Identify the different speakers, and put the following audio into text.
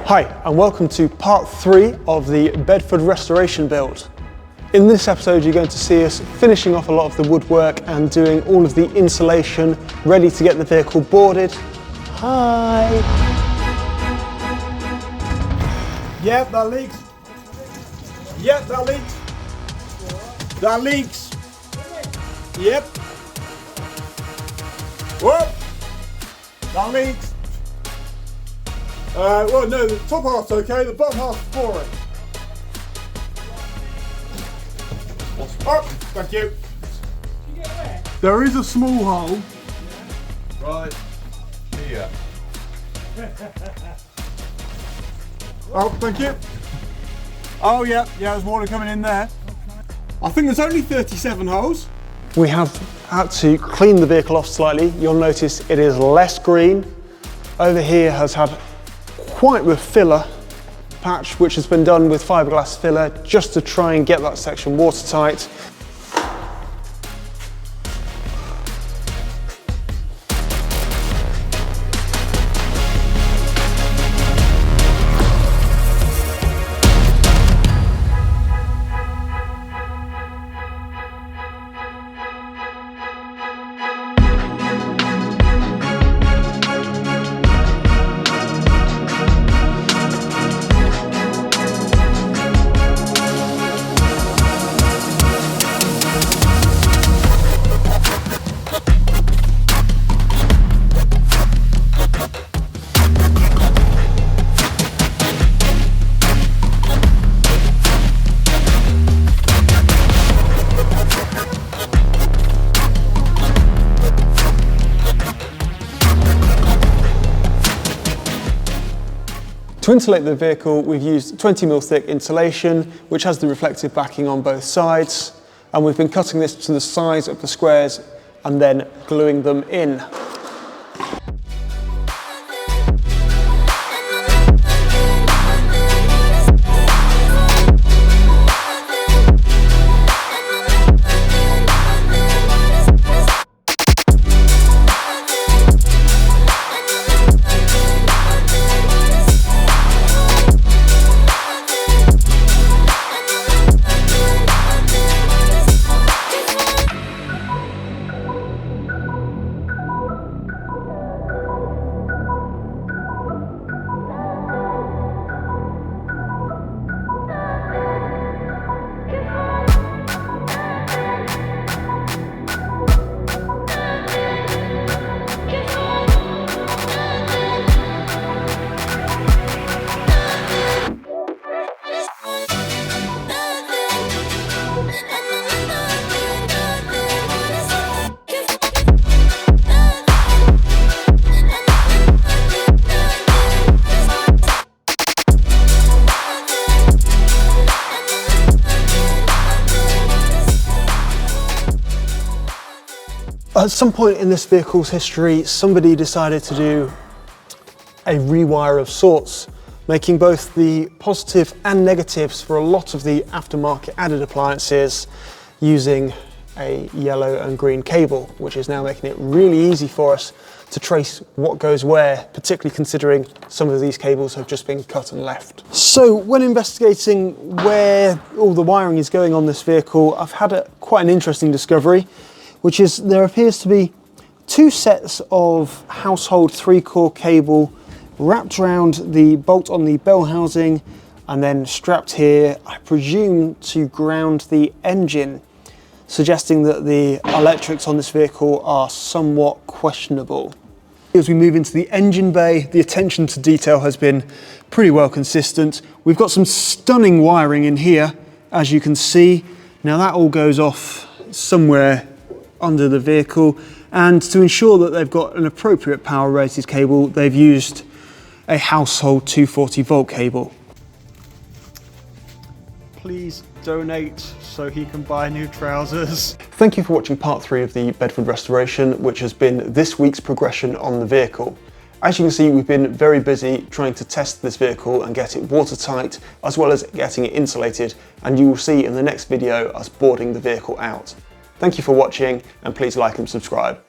Speaker 1: Hi, and welcome to part 3 of the Bedford restoration build. In this episode, you're going to see us finishing off a lot of the woodwork and doing all of the insulation, ready to get the vehicle boarded. Hi!
Speaker 2: Yep, that leaks. Yep, that leaks. That leaks. Yep. Whoop. That leaks. Well, no, the top half's okay, the bottom half's pouring. Oh, thank you. There is a small hole.
Speaker 3: Right here.
Speaker 2: Oh, thank you. Oh, yeah, there's water coming in there. I think there's only 37 holes.
Speaker 1: We have had to clean the vehicle off slightly. You'll notice it is less green. Over here has had quite the filler patch, which has been done with fiberglass filler just to try and get that section watertight. To insulate the vehicle, we've used 20mm thick insulation, which has the reflective backing on both sides, and we've been cutting this to the size of the squares and then gluing them in. At some point in this vehicle's history, somebody decided to do a rewire of sorts, making both the positive and negatives for a lot of the aftermarket added appliances using a yellow and green cable, which is now making it really easy for us to trace what goes where, particularly considering some of these cables have just been cut and left. So when investigating where all the wiring is going on this vehicle, I've had quite an interesting discovery, which is there appears to be 2 sets of household 3-core cable wrapped around the bolt on the bell housing and then strapped here, I presume, to ground the engine, suggesting that the electrics on this vehicle are somewhat questionable. As we move into the engine bay, the attention to detail has been pretty well consistent. We've got some stunning wiring in here, as you can see. Now that all goes off somewhere under the vehicle, and to ensure that they've got an appropriate power rated cable, they've used a household 240 volt cable. Please donate so he can buy new trousers. Thank you for watching part 3 of the Bedford restoration, which has been this week's progression on the vehicle. As you can see, we've been very busy trying to test this vehicle and get it watertight, as well as getting it insulated, and you will see in the next video us boarding the vehicle out. Thank you for watching, and please like and subscribe.